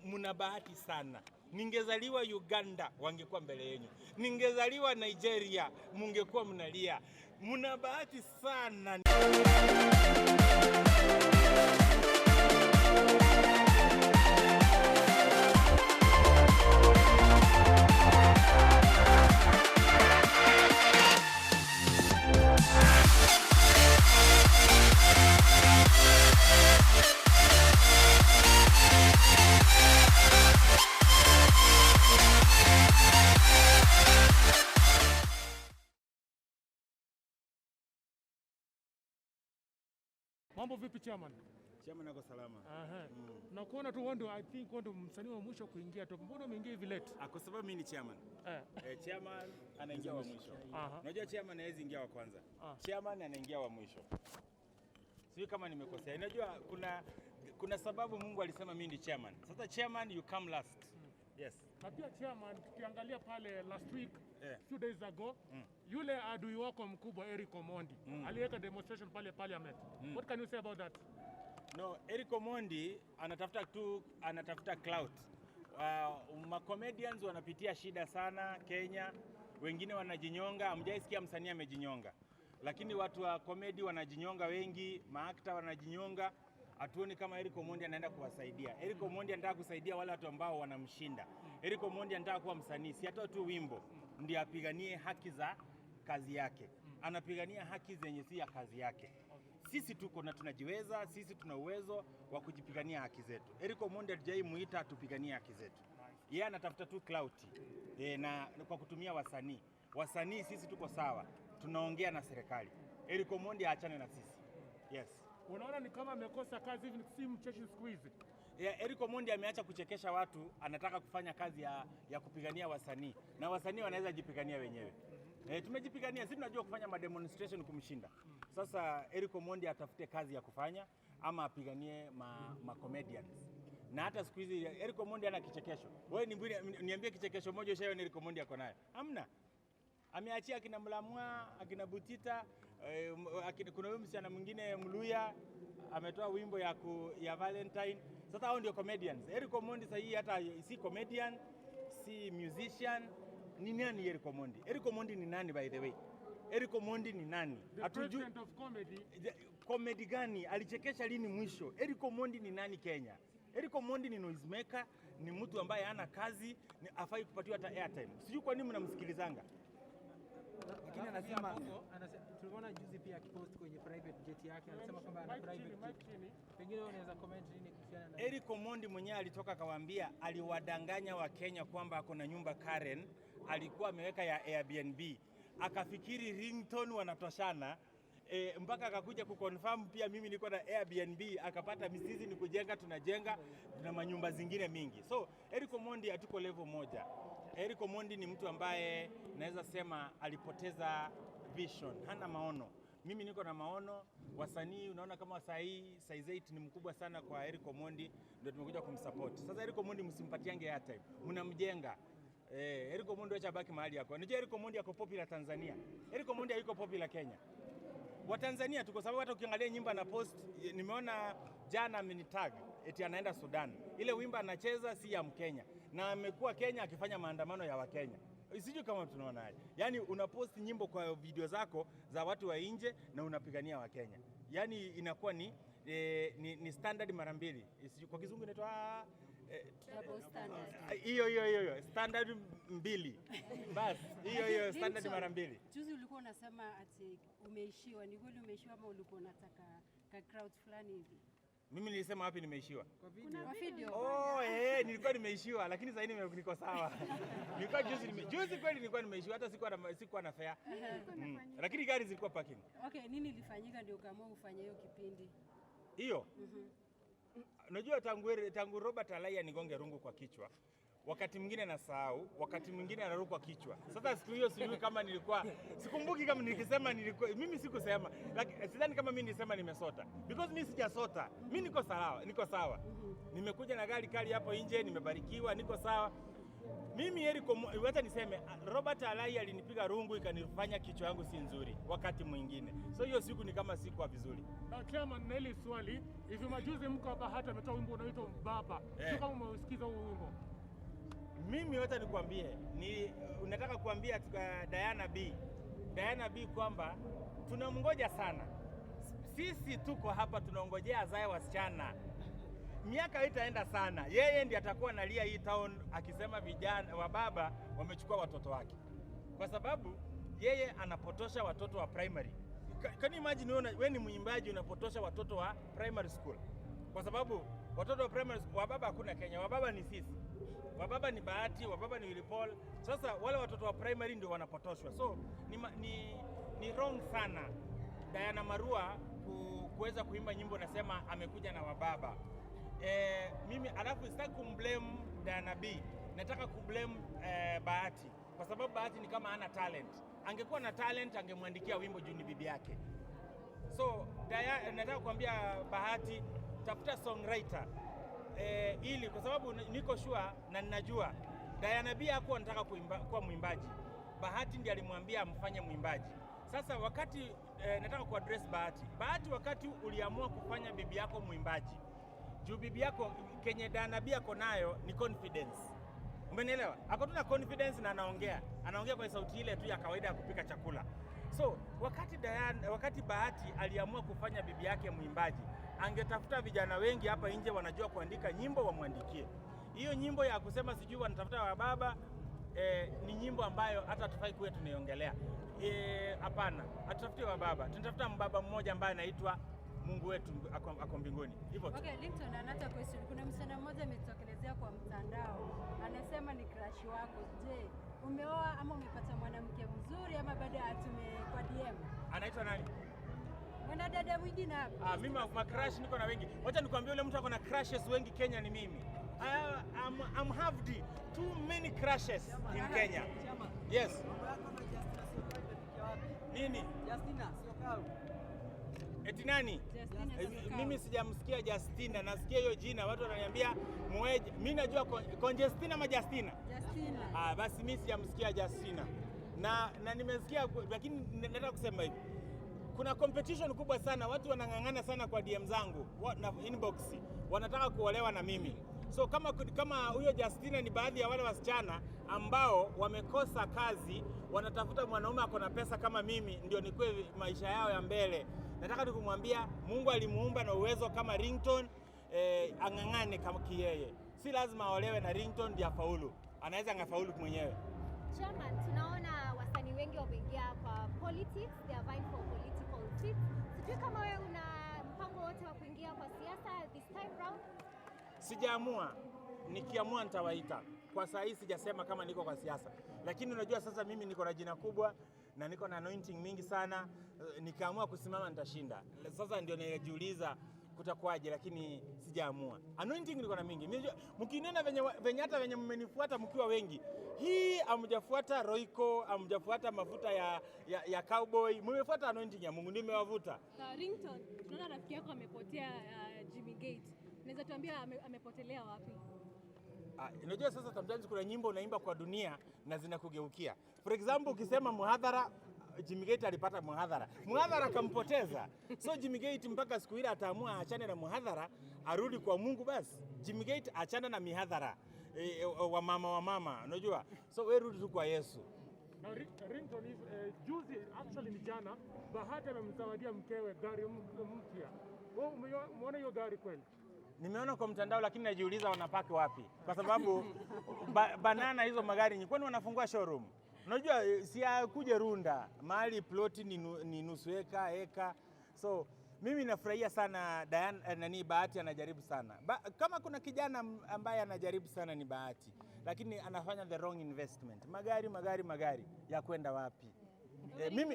muna bahati sana. Ningezaliwa Uganda wangekuwa mbele yenu. Ningezaliwa Nigeria mungekuwa mnalia. Muna bahati sana. Mambo vipi chairman? Chairman nako salama. Na kuona tu wando I think wando msanii wa mwisho kuingia tu. Mbona umeingia hivi late? Kwa sababu mimi ni chairman. Chairman anaingia wa mwisho. Unajua chairman hawezi ingia wa kwanza. Chairman anaingia wa mwisho. Sio kama nimekosea. Unajua kuna sababu Mungu alisema mimi ni chairman. Sasa chairman you come last. Yes. Na pia chairman tukiangalia pale last week, few days ago, yule adui wako mkubwa Eric Omondi aliweka demonstration pale parliament. What can you say about that? No, Eric Omondi anatafuta clout. Comedians wanapitia shida sana Kenya, wengine wanajinyonga, hamjaisikia msanii amejinyonga. Lakini watu wa comedy wanajinyonga wengi, maakta wanajinyonga. Hatuoni kama Eric Omondi anaenda kuwasaidia. Eric Omondi anataka kusaidia wale watu ambao wanamshinda. Eric Omondi anataka kuwa msanii, si hata tu wimbo, ndiye apiganie haki za kazi yake. Anapigania haki zenye si ya kazi yake. Sisi tuko na tunajiweza, sisi tuna uwezo wa kujipigania haki zetu. Eric Omondi hajaimuita tupiganie haki zetu. Yeye anatafuta tu clout na kwa kutumia wasanii. Wasanii sisi tuko sawa. Tunaongea na serikali. Eric Omondi aachane na sisi. Yes. Unaona ni kama amekosa kazi hivi, si mcheshi siku hizi. Eric Omondi ameacha kuchekesha watu, anataka kufanya kazi ya kupigania wasanii. Na wasanii wanaweza jipigania wenyewe. Tumejipigania, sisi tunajua kufanya demonstration kumshinda. Sasa Eric Omondi atafute kazi ya kufanya ama apiganie comedians. Na hata siku hizi Eric Omondi ana kichekesho. Wewe niambie kichekesho moja ushaona Eric Omondi ako nayo? Hamna. Ameachia akina Mlamwa, akina Butita, kuna huyu msichana mwingine Mluya ametoa wimbo ya Valentine. Sasa hao ndio comedians. Eric Omondi sasa hii hata si comedian, si musician. Ni nani Eric Omondi? Eric Omondi ni nani by the way? Eric Omondi ni nani? The president of comedy. Comedy gani? Alichekesha lini mwisho? Eric Omondi ni nani Kenya? Eric Omondi ni noise maker, ni mtu ambaye hana kazi, afai kupatiwa hata airtime. Sijui kwa nini mnamsikilizanga. Lakini anasema tuliona juzi pia akipost kwenye private jet yake, anasema kwamba ana private jet. Pengine unaweza comment nini kuhusiana na Eric Omondi mwenyewe alitoka kawaambia aliwadanganya wa Kenya kwamba ako na nyumba Karen, alikuwa ameweka ya Airbnb. Akafikiri ringtone wanatoshana. Mpaka akakuja kuconfirm pia mimi niko na Airbnb, akapata misizi ni kujenga, tunajenga na manyumba zingine mingi. So Eric Omondi hatuko level moja. Eric Omondi ni mtu ambaye naweza sema alipoteza vision, hana maono. Mimi niko na maono. Wasanii unaona kama size 8 ni mkubwa sana kwa Eric Omondi, ndio tumekuja kumsupport. Sasa Eric Omondi msimpatiange airtime, mnamjenga. Eric Omondi acha baki mahali yako. Unajua Eric Omondi yako popular Tanzania. Eric Omondi hayuko popular Kenya. Wa Tanzania tu, kwa sababu hata ukiangalia nyimbo na post, nimeona jana amenitag eti anaenda Sudan. Ile wimbo anacheza si ya Mkenya. Na amekuwa Kenya akifanya maandamano ya Wakenya. Sijui kama tunaona haya. Yaani unapost nyimbo kwa video zako za watu wa nje na unapigania Wakenya. Yaani inakuwa ni standard mara mbili. Kwa kizungu inaitwa double standard. Hiyo standard mbili. Bas, hiyo standard mara mbili. Juzi ulikuwa unasema ati umeishiwa. Ni kweli umeishiwa ama ulikuwa unataka ka crowd fulani hivi? Mimi nilisema wapi nimeishiwa? Kwa video. Nilikuwa nimeishiwa lakini sasa hivi niko sawa. Nilikuwa juzi kweli nilikuwa nimeishiwa, hata sikuwa na fare. Lakini gari zilikuwa parking. Okay, nini ilifanyika ndio ukaamua ufanye hiyo kipindi? Hiyo? Unajua tangu Robert Alaya nigonge rungu kwa kichwa. Wakati mwingine nasahau, wakati mwingine anaruka kwa kichwa. Sasa siku hiyo sijui kama sikumbuki kama nilikisema mimi sikusema. Sidhani kama mimi nilisema nimesota. Because mimi sijasota. Mimi niko sawa. Nimekuja na gari kali hapo nje, nimebarikiwa, niko sawa. Mimi wacha niseme Robert Alai alinipiga rungu ikanifanya kichwa yangu si nzuri wakati mwingine. So hiyo siku ni kama siku vizuri. Na chairman Nelly swali, hivi majuzi mko hapa hata ametoa wimbo unaitwa Mbaba. Sio kama umeusikiza huo wimbo. Mimi wacha nikwambie, unataka kuambia Diana B kwamba tunamngoja sana. Sisi tuko hapa tunaongojea azae wasichana. Miaka itaenda sana. Yeye ndiye atakuwa analia hii town akisema vijana wa baba wamechukua watoto wake. Kwa sababu yeye anapotosha watoto wa primary. Can you imagine wewe ni mwimbaji unapotosha watoto wa primary school? Kwa sababu watoto wa primary wa baba hakuna Kenya, wa baba ni sisi. Wa baba ni Bahati, wa baba ni Willy Paul. Sasa wale watoto wa primary ndio wanapotoshwa. So ni wrong sana Diana Marua kuweza kuimba nyimbo nasema amekuja na wababa. Mimi alafu sitaki kumblame Diana B. Nataka kublame Bahati. Kwa sababu Bahati ni kama hana talent. Angekuwa na talent angemwandikia wimbo juu ni bibi yake. So nataka kuambia Bahati tafuta songwriter. Ili kwa sababu niko sure na ninajua Diana B hakuwa anataka kuwa mwimbaji. Bahati ndiye alimwambia amfanye mwimbaji. Sasa wakati nataka kuaddress Bahati wakati uliamua kufanya bibi yako mwimbaji. Juu bibi yako Kenya Diana B ako nayo ni confidence. Umenielewa? Ako tu na confidence na anaongea kwa sauti ile tu ya kawaida ya kupika chakula. So wakati Bahati aliamua kufanya bibi yake mwimbaji, angetafuta vijana wengi hapa nje wanajua kuandika nyimbo wamwandikie. Hiyo nyimbo ya kusema sijui wanatafuta wa baba ni nyimbo ambayo hata tufai kuwe tunaiongelea. Hapana, hatutafuti wa baba. Tunatafuta mbaba mmoja ambaye anaitwa Mungu wetu ako mbinguni. Hivyo tu. Okay, Ringtone, another question. Kuna msichana mmoja ametokelezea kwa mtandao. Anasema ni crush wako. Je, umeoa ama umepata mwanamke mzuri ama bado atume kwa DM? Anaitwa nani? Mwana dada mwingine hapa. Mimi ma crush niko na wengi. Wacha nikwambie yule mtu ako na crushes wengi Kenya ni mimi. I'm have too many crushes in Kenya. Yes. Nini? Justina, sio kau. Eti nani? Mimi sijamsikia Justina, nasikia hiyo jina watu wananiambia Mweje. Mimi najua Conjestina ama Justina? Justina. Basi mimi sijamsikia Justina. Na nimesikia lakini nataka kusema hivi. Kuna competition kubwa sana, watu wanang'ang'ana sana kwa DM zangu, na inbox. Wanataka kuolewa na mimi. So kama huyo Justina ni baadhi ya wale wasichana ambao wamekosa kazi, wanatafuta mwanaume ako na pesa kama mimi ndio nikue maisha yao ya mbele. Nataka nikumwambia Mungu alimuumba na uwezo kama Ringtone, ang'ang'ane kama kiyeye. Si lazima aolewe na Ringtone ndio afaulu. Anaweza ngafaulu mwenyewe. Chairman, tunaona wasanii wengi wameingia kwa politics, they are vying for political seats. Sijui kama wewe una mpango wote wa kuingia kwa siasa this time round? Sijaamua. Nikiamua nitawaita. Kwa saa hii sijasema kama niko kwa siasa. Lakini unajua sasa mimi niko na jina kubwa na niko na anointing mingi sana. Nikaamua kusimama nitashinda. Sasa ndio najiuliza kutakuwaje, lakini sijaamua. Anointing niko na mingi. Mkiniona venye mmenifuata mkiwa wengi. Hii hamjafuata Royco, hamjafuata mafuta ya cowboy. Mmefuata anointing ya Mungu, nimewavuta. Ringtone, tunaona rafiki yako amepotea Jimmy Gate. Unaweza tuambia amepotelea wapi? Unajua sasa sometimes kuna nyimbo unaimba kwa dunia na zinakugeukia. For example, ukisema muhadhara, Jimmy Gate alipata muhadhara kampoteza. So Jimmy Gate mpaka siku ile ataamua aachane na muhadhara, arudi kwa Mungu basi. Jimmy Gate achana na mihadhara wa mama, unajua? So wewe rudi tu kwa Yesu. Na Ringtone juzi actually ni jana Bahati amemzawadia mkewe gari mpya. Wewe umeona hiyo gari kweli? Nimeona kwa mtandao lakini najiuliza wanapaki wapi. Kwa sababu banana hizo magari kwani wanafungua showroom. Unajua si kuja Runda, mahali ploti ni nusu eka. So mimi nafurahia sana Bahati anajaribu sana. Kama kuna kijana ambaye anajaribu sana ni Bahati, lakini anafanya the wrong investment. Magari ya kwenda wapi?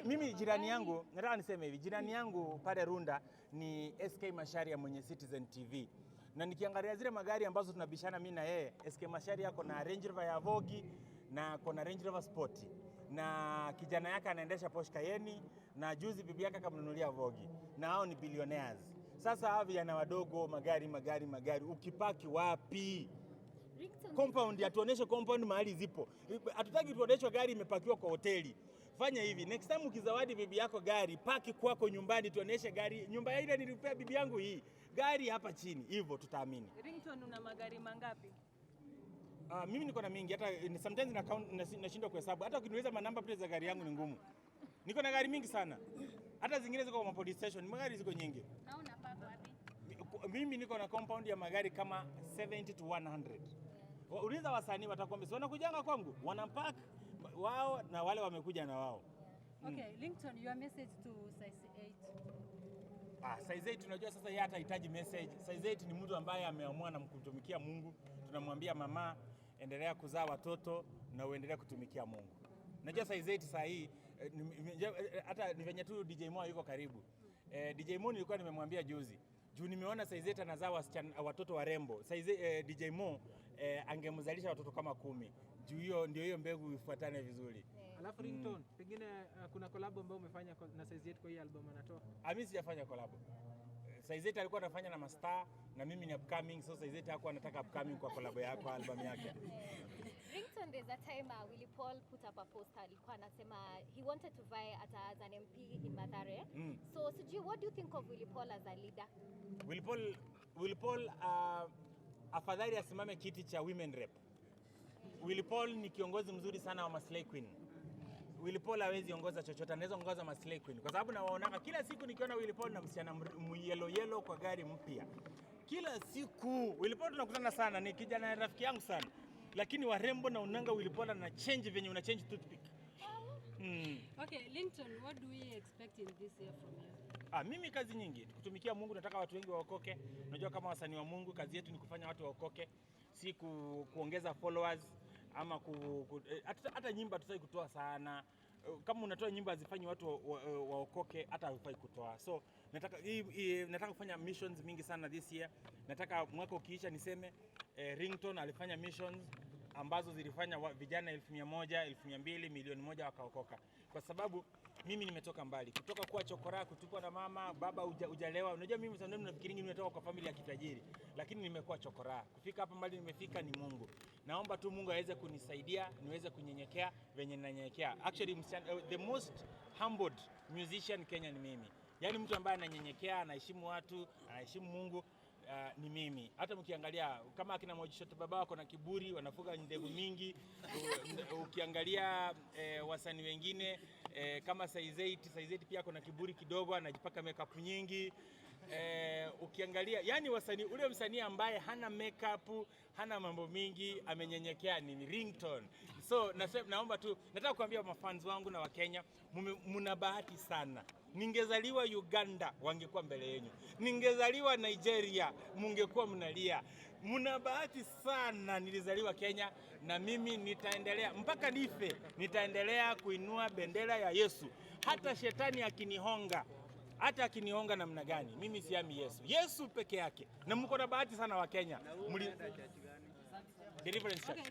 Mimi jirani yangu, nataka niseme hivi, jirani yangu pale Runda ni SK Masharia mwenye Citizen TV. Na nikiangalia zile magari ambazo tunabishana mimi na yeye, SK Masharia yako na Range Rover ya Vogue na kuna Range Rover Sport. Na kijana yake anaendesha Porsche Cayenne na juzi bibi yake akamnunulia Vogue. Na hao ni billionaires. Sasa hao vijana wadogo magari ukipaki wapi? compound, atuoneshe compound mahali zipo. Hatutaki tuoneshwe gari imepakiwa kwa hoteli. Fanya hivi, next time ukizawadi bibi yako gari, paki kwako nyumbani, tuoneshe gari, nyumba ile nilipea bibi yangu hii. Gari hapa chini, hivyo tutaamini. Ringtone, una magari mangapi? Mimi niko na mingi, hata sometimes nashindwa kuhesabu. Hata ukiniuliza manamba plate za gari yangu ni ngumu. Niko na gari mingi sana. Hata zingine ziko kwa police station, magari ziko nyingi. Na unapaka wapi? Mimi niko na compound ya magari kama 70 to 100. Uliza wasanii watakwambia, si wanakujanga kwangu, wanapark wao na wale wamekuja na wao. Okay, Ringtone, your message to size 8. Size 8 tunajua sasa yeye hatahitaji message. Size 8 ni mtu ambaye ameamua na kumtumikia Mungu. Tunamwambia mama, endelea kuzaa watoto na uendelea kutumikia Mungu. Najua size 8 saa hii hata ni venye tu DJ Mo yuko karibu. DJ Mo nilikuwa nimemwambia juzi. Juu nimeona size 8 anazaa watoto warembo. Size DJ Mo angemzalisha watoto kama 10. Juu hiyo ndio hiyo mbegu ifuatane vizuri. Alafu Ringtone, pengine kuna collab ambayo umefanya na size 8 kwa hii album anatoa? Mimi sijafanya collab. Size 8 alikuwa anafanya na mastar na mimi ni upcoming, so Size 8 hakuwa anataka upcoming kwa collab yako album yake. Ringtone, there's a time Willy Paul put up a poster, alikuwa anasema he wanted to vie as an MP in Mathare. So sijui, what do you think of Willy Paul as a leader? Willy Paul afadhali asimame kiti cha women rep. Willy Paul ni kiongozi mzuri sana wa Maslay Queen. Willy Paul hawezi ongoza chochote, anaweza ongoza Maslay Queen. Kwa sababu nawaonanga kila siku nikiona Willy Paul na msichana yellow kwa gari mpya. Kila siku Willy Paul tunakutana sana, ni kijana rafiki yangu sana. Lakini warembo na unanga Willy Paul na change venye una change toothpick. Okay, Ringtone, what do we expect in this year from you? Mimi kazi nyingi, kutumikia Mungu, nataka watu wengi waokoke. Unajua kama wasanii wa Mungu kazi yetu ni kufanya watu waokoke, si kuongeza followers ama hata nyimba tutaki kutoa sana. Kama unatoa nyimba hazifanyi watu waokoke, hata hufai kutoa. So nataka kufanya missions mingi sana this year. Nataka mwaka ukiisha niseme Ringtone alifanya missions ambazo zilifanya vijana 1,100, 200,000, milioni 1 wakaokoka. Kwa sababu mimi nimetoka mbali, kutoka kuwa chokora, kutupwa na mama, baba hujalewa. Unajua mimi sometimes nafikiri nimetoka kwa familia ya kitajiri, lakini nimekuwa chokora. Kufika hapa mbali nimefika ni Mungu. Naomba tu Mungu aweze kunisaidia, niweze kunyenyekea venye ninanyenyekea. Actually the most humbled musician Kenya ni mimi. Yaani mtu ambaye ananyenyekea, anaheshimu watu, anaheshimu Mungu. Ni mimi. Hata mkiangalia kama akina Mojishoto baba wako na kiburi, wanafuga ndevu mingi. Ukiangalia wasanii wengine kama Size 8 pia kuna kiburi kidogo, anajipaka makeup nyingi. Ukiangalia yani wasanii, ule msanii ambaye hana makeup, hana mambo mingi, amenyenyekea ni Ringtone. So naomba tu, nataka kuambia mafans wangu na Wakenya, muna bahati sana. Ningezaliwa Uganda wangekuwa mbele yenu. Ningezaliwa Nigeria mungekuwa mnalia. Muna bahati sana nilizaliwa Kenya, na mimi nitaendelea mpaka nife, nitaendelea kuinua bendera ya Yesu. Hata shetani akinihonga, hata akinihonga namna gani, mimi siami Yesu. Yesu peke yake. Na mko na bahati sana wa Kenya. Deliverance Church.